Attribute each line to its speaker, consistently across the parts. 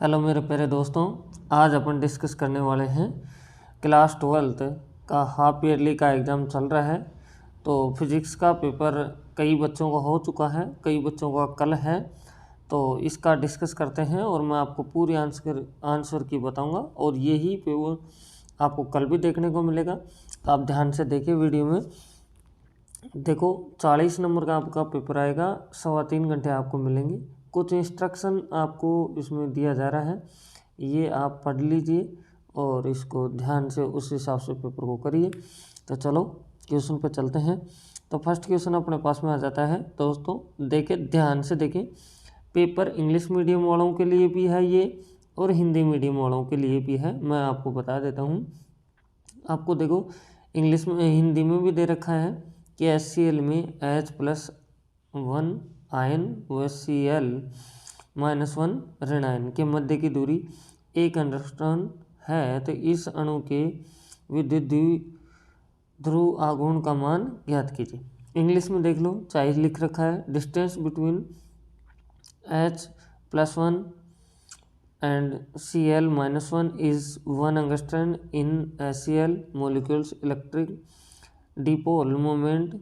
Speaker 1: Hello मेरे प्यारे दोस्तों, आज अपन डिस्कस करने वाले हैं क्लास 12th का हाफ ईयरली का एग्ज़ाम चल रहा है। तो फिज़िक्स का पेपर कई बच्चों का हो चुका है, कई बच्चों का कल है। तो इसका डिस्कस करते हैं और मैं आपको पूरी आंसर की बताऊंगा और यही पेपर आपको कल भी देखने को मिलेगा। तो आप ध्यान से देखिए वीडियो में। देखो 40 नंबर का आपका पेपर आएगा, 3.25 घंटे आपको मिलेंगे। कुछ इंस्ट्रक्शन आपको इसमें दिया जा रहा है, ये आप पढ़ लीजिए और इसको ध्यान से उस हिसाब से पेपर को करिए। तो चलो क्वेश्चन पे चलते हैं। तो फर्स्ट क्वेश्चन अपने पास में आ जाता है दोस्तों, देखिए ध्यान से देखिए। पेपर इंग्लिश मीडियम वालों के लिए भी है ये और हिंदी मीडियम वालों के लिए भी है। मैं आपको बता देता हूँ। आपको देखो इंग्लिश में हिंदी में भी दे रखा है कि HCl में H+1 आयन व Cl-1 ऋण आयन के मध्य की दूरी 1 एंगस्ट्रॉम है। तो इस अणु के विद्युत ध्रुव आघूर्ण का मान ज्ञात कीजिए। इंग्लिश में देख लो, चाहे लिख रखा है distance between H+1 and Cl-1 is 1 angstrom in HCl molecules. Electric dipole moment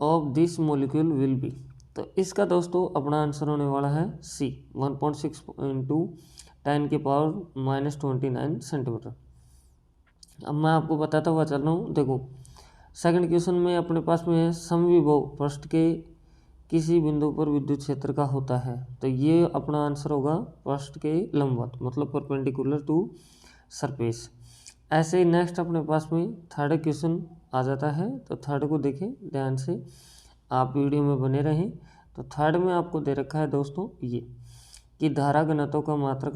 Speaker 1: of this molecule will be। तो इसका दोस्तों अपना आंसर होने वाला है C 1.6 इंटू 10⁻⁻29 सेंटीमीटर। अब मैं आपको बताता हुआ चल रहा हूँ। देखो सेकंड क्वेश्चन में अपने पास में है समविभव पृष्ठ के किसी बिंदु पर विद्युत क्षेत्र का होता है। तो ये अपना आंसर होगा पृष्ठ के लंबवत, मतलब परपेंडिकुलर टू सरफेस। ऐसे ही नेक्स्ट अपने पास में थर्ड क्वेश्चन आ जाता है। तो थर्ड को देखें ध्यान से, आप वीडियो में बने रहें। तो थर्ड में आपको दे रखा है दोस्तों ये कि धारा घनत्व का मात्रक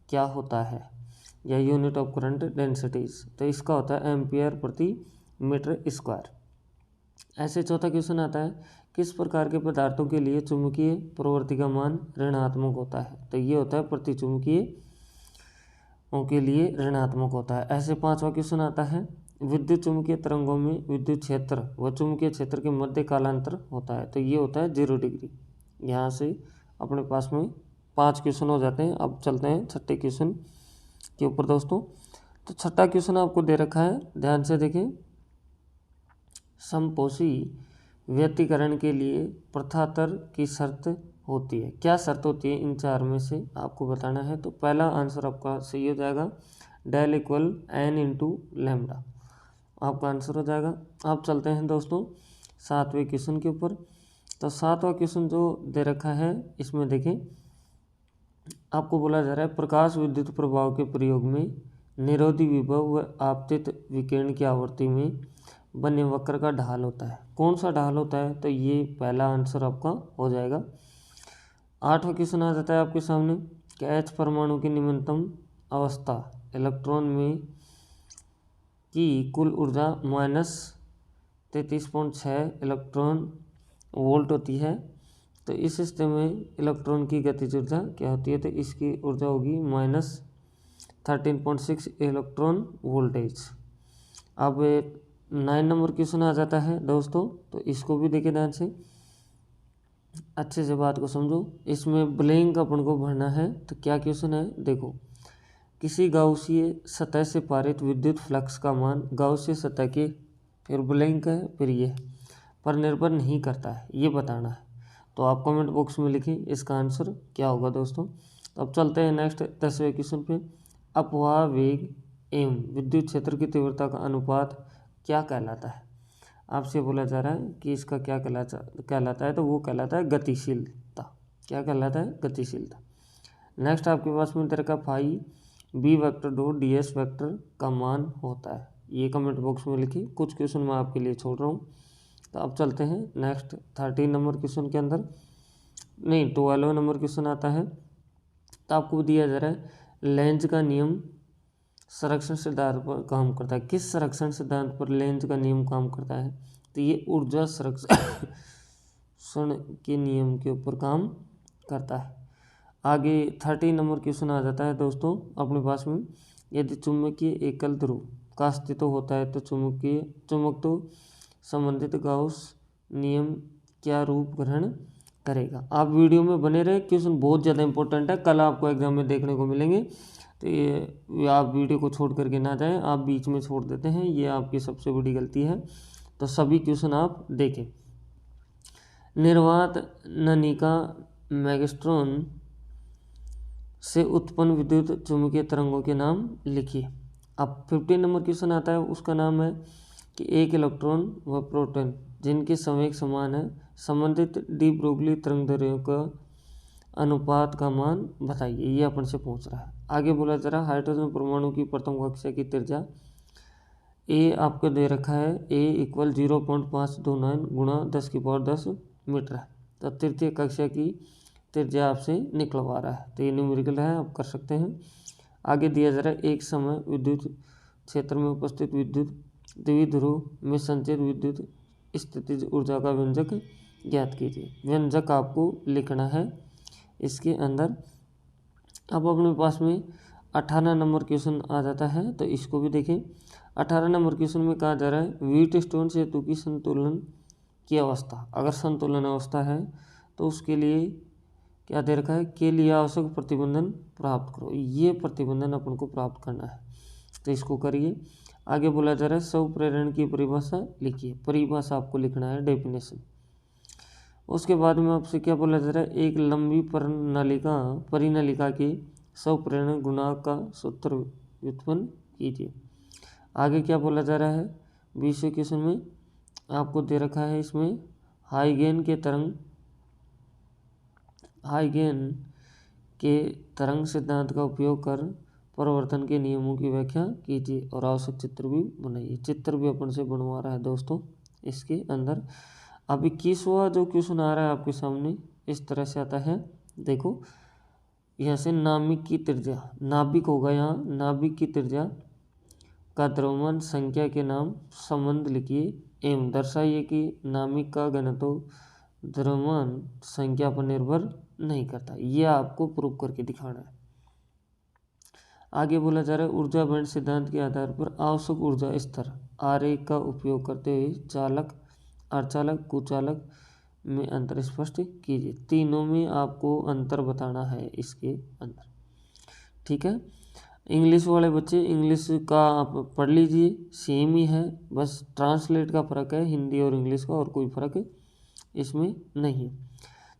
Speaker 1: क्या होता है या यूनिट ऑफ करंट डेंसिटीज। तो इसका होता है एम्पियर प्रति मीटर स्क्वायर। ऐसे चौथा क्वेश्चन आता है किस प्रकार के पदार्थों के लिए चुंबकीय प्रवृत्ति का मान ऋणात्मक होता है। तो ये होता है प्रतिचुंबकीय के लिए ऋणात्मक होता है। ऐसे पांचवा क्वेश्चन आता है विद्युत चुंबकीय तरंगों में विद्युत क्षेत्र व चुंबकीय क्षेत्र के मध्य कालांतर होता है। तो ये होता है 0 डिग्री। यहाँ से अपने पास में 5 क्वेश्चन हो जाते हैं। अब चलते हैं छठे क्वेश्चन के ऊपर दोस्तों। तो छठा क्वेश्चन आपको दे रखा है, ध्यान से देखें। समपोषी व्यतिकरण के लिए प्रथातर की शर्त होती है। क्या शर्त होती है इन चार में से आपको बताना है। तो पहला आंसर आपका सही हो जाएगा डेल इक्वल n/λ, आपका आंसर हो जाएगा। अब चलते हैं दोस्तों सातवें क्वेश्चन के ऊपर। तो सातवां क्वेश्चन जो दे रखा है इसमें देखें, आपको बोला जा रहा है प्रकाश विद्युत प्रभाव के प्रयोग में निरोधी विभव व आपतित विकिरण की आवृत्ति में बने वक्र का ढाल होता है। कौन सा ढाल होता है। तो ये पहला आंसर आपका हो जाएगा। आठवां क्वेश्चन आ जाता है आपके सामने कि H परमाणु की निम्नतम अवस्था इलेक्ट्रॉन में की कुल ऊर्जा -33.6 इलेक्ट्रॉन वोल्ट होती है। तो इस स्थिति में इलेक्ट्रॉन की गतिज ऊर्जा क्या होती है। तो इसकी ऊर्जा होगी -13.6 इलेक्ट्रॉन वोल्टेज। अब 9 नंबर क्वेश्चन आ जाता है दोस्तों। तो इसको भी देखिए ध्यान से, अच्छे से बात को समझो। इसमें ब्लैंक अपन को भरना है। तो क्या क्वेश्चन है देखो, किसी गाउसीय सतह से पारित विद्युत फ्लक्स का मान गाउसीय सतह के, फिर ब्लैंक है, फिर ये पर निर्भर नहीं करता है, ये बताना है। तो आप कमेंट बॉक्स में लिखें इसका आंसर क्या होगा दोस्तों। तो अब चलते हैं नेक्स्ट 10वें क्वेश्चन पे। अपवाह वेग एवं विद्युत क्षेत्र की तीव्रता का अनुपात क्या कहलाता है। आपसे बोला जा रहा है कि इसका क्या कहलाता है। तो वो कहलाता है गतिशीलता। क्या कहलाता है, गतिशीलता। नेक्स्ट आपके पास में तरह का phi B vector dot D S vector का मान होता है। ये कमेंट बॉक्स में लिखिए। कुछ क्वेश्चन मैं आपके लिए छोड़ रहा हूँ। तो अब चलते हैं नेक्स्ट 13 नंबर क्वेश्चन के अंदर, नहीं 12 नंबर क्वेश्चन आता है। तो आपको दिया जा रहा है लेंज का नियम संरक्षण सिद्धांत पर काम करता है। किस संरक्षण सिद्धांत पर लेंज का नियम काम करता है। तो ये ऊर्जा संरक्षण के नियम के ऊपर काम करता है। आगे 13 नंबर क्वेश्चन आ जाता है दोस्तों अपने पास में, यदि चुंबकीय एकल ध्रुव का अस्तित्व होता है तो चुंबक तो संबंधित गाउस नियम क्या रूप ग्रहण करेगा। आप वीडियो में बने रहे, क्वेश्चन बहुत ज़्यादा इंपॉर्टेंट है, कल आपको एग्जाम में देखने को मिलेंगे। तो ये आप वीडियो को छोड़ करके ना जाएं, आप बीच में छोड़ देते हैं, ये आपकी सबसे बड़ी गलती है। तो सभी क्वेश्चन आप देखें। निर्वात नलिका मैग्नेट्रॉन से उत्पन्न विद्युत चुम्बकीय तरंगों के नाम लिखिए। अब 15 नंबर क्वेश्चन आता है, उसका नाम है कि एक इलेक्ट्रॉन व प्रोटॉन जिनके संवेग समान है संबंधित डी ब्रोगली तरंगदैर्ध्यों का अनुपात का मान बताइए। ये अपन से पूछ रहा है। आगे बोला जा रहा है हाइड्रोजन परमाणु की प्रथम कक्षा की त्रिज्या ए आपको दे रखा है, ए = 0.529 गुणा 10 मीटर है। तो तृतीय कक्षा की त्रिज्या आपसे निकलवा रहा है, तो ये न्यूमेरिकल है, आप कर सकते हैं। आगे दिया जा रहा है एक समय विद्युत क्षेत्र में उपस्थित विद्युत द्विध्रुव में संचित विद्युत स्थितिज ऊर्जा का व्यंजक ज्ञात कीजिए। व्यंजक आपको लिखना है इसके अंदर। अब अपने पास में 18 नंबर क्वेश्चन आ जाता है, तो इसको भी देखें। 18 नंबर क्वेश्चन में कहा जा रहा है व्हीटस्टोन सेतु की संतुलन की अवस्था, अगर संतुलन अवस्था है तो उसके लिए क्या दे रखा है, के लिए आवश्यक प्रतिबंधन प्राप्त करो। ये प्रतिबंधन अपन को प्राप्त करना है, तो इसको करिए। आगे बोला जा रहा है स्व प्रेरण की परिभाषा लिखिए। परिभाषा आपको लिखना है, डेफिनेशन। उसके बाद में आपसे क्या बोला जा रहा है, एक लंबी परिनलिका के स्व प्रेरण गुणांक का सूत्र व्युत्पन्न कीजिए। आगे क्या बोला जा रहा है, 20वें क्वेश्चन में आपको दे रखा है, इसमें हाइगेन के तरंग सिद्धांत का उपयोग कर परिवर्तन के नियमों की व्याख्या कीजिए और आवश्यक चित्र भी बनाइए। चित्र भी अपन से बनवा रहा है दोस्तों इसके अंदर। अब 21वां जो क्वेश्चन आ रहा है आपके सामने इस तरह से आता है, देखो यहाँ से नाभिक की त्रिज्या, नाभिक होगा यहाँ, नाभिक की त्रिज्या का द्रव्यमान संख्या के नाम संबंध लिखिए एवं दर्शाइए कि नाभिक का घनत्व द्रव्यमान संख्या पर निर्भर नहीं करता। ये आपको प्रूव करके दिखाना है। आगे बोला जा रहा है ऊर्जा बैंड सिद्धांत के आधार पर आवश्यक ऊर्जा स्तर आरेख का उपयोग करते हुए चालक, अर्धचालक, कुचालक में अंतर स्पष्ट कीजिए। तीनों में आपको अंतर बताना है इसके अंदर, ठीक है। इंग्लिश वाले बच्चे इंग्लिश का आप पढ़ लीजिए, सेम ही है, बस ट्रांसलेट का फ़र्क है हिंदी और इंग्लिश का, और कोई फ़र्क इसमें नहीं है।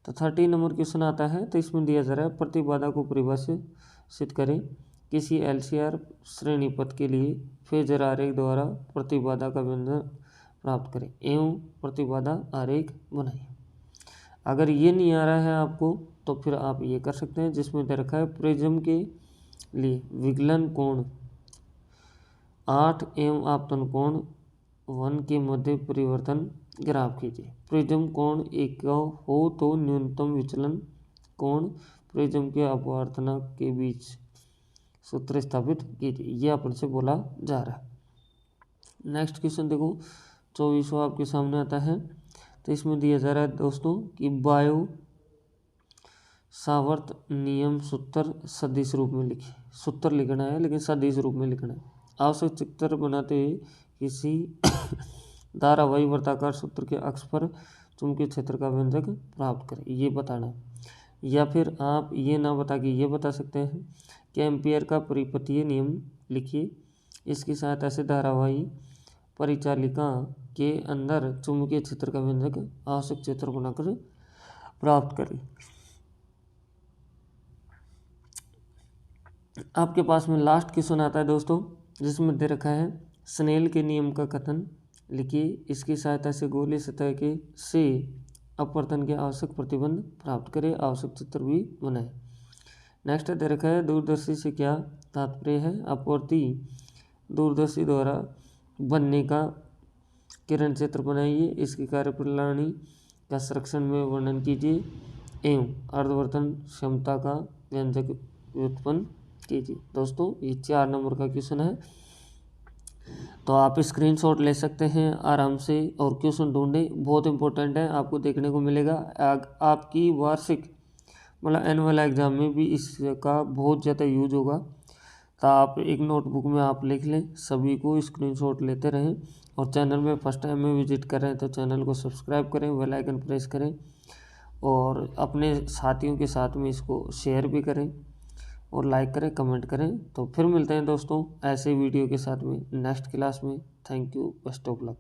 Speaker 1: तो 30 नंबर क्वेश्चन आता है, तो इसमें दिया जा रहा है प्रतिबाधा को परिभाषित करें। किसी LCR श्रेणी पथ के लिए फेजर आरेख द्वारा प्रतिबाधा का व्यंजक प्राप्त करें एवं प्रतिबाधा आरेख बनाइए। अगर ये नहीं आ रहा है आपको तो फिर आप ये कर सकते हैं, जिसमें दे रखा है प्रिज्म के लिए विकलन कोण 8 एवं आपतन कोण 1 के मध्य परिवर्तन ग्राफ कीजिए। प्रिज्म कोण एक हो तो न्यूनतम विचलन कोण प्रिज्म के अपवर्तनांक के बीच सूत्र स्थापित कीजिए। यह अपन से बोला जा रहा है। नेक्स्ट क्वेश्चन देखो 24वां आपके सामने आता है, तो इसमें दिया जा रहा है दोस्तों कि वायु सावर्त नियम सूत्र सदिश रूप में लिखिए। सूत्र लिखना है लेकिन सदिश रूप में लिखना है। आवश्यक चित्र बनाते हुए किसी धारावाही वर्ताकार सूत्र के अक्ष पर चुंबकीय क्षेत्र का व्यंजक प्राप्त करें, ये बताना है। या फिर आप ये ना बता के ये बता सकते हैं कि एम्पियर का परिपथीय नियम लिखिए। इसकी सहायता से धारावाही परिचालिका के अंदर चुंबकीय क्षेत्र का व्यंजक आवश्यक चित्र बनाकर प्राप्त करें। आपके पास में लास्ट क्वेश्चन आता है दोस्तों, जिसमें दे रखा है स्नेल के नियम का कथन लिखिए। इसकी सहायता से गोलीय सतह के से अपवर्तन के आवश्यक प्रतिबंध प्राप्त करें, आवश्यक चित्र भी बनाए। नेक्स्ट दे रखा है दूरदर्शी से क्या तात्पर्य है। अपवर्ती दूरदर्शी द्वारा बनने का किरण क्षेत्र बनाइए। इसकी कार्यप्रणाली का संरक्षण में वर्णन कीजिए एवं अर्धवर्तन क्षमता का व्यंजक व्युत्पन्न कीजिए। दोस्तों ये 4 नंबर का क्वेश्चन है, तो आप स्क्रीनशॉट ले सकते हैं आराम से और क्वेश्चन ढूंढें, बहुत इंपॉर्टेंट है, आपको देखने को मिलेगा। आपकी वार्षिक मतलब एनुअल एग्जाम में भी इसका बहुत ज़्यादा यूज होगा। तो आप एक नोटबुक में आप लिख लें, सभी को स्क्रीनशॉट लेते रहें। और चैनल में फर्स्ट टाइम में विजिट कर रहे हैं तो चैनल को सब्सक्राइब करें, बेल आइकन प्रेस करें और अपने साथियों के साथ में इसको शेयर भी करें और लाइक करें, कमेंट करें। तो फिर मिलते हैं दोस्तों ऐसे वीडियो के साथ में नेक्स्ट क्लास में। Thank you, best of luck.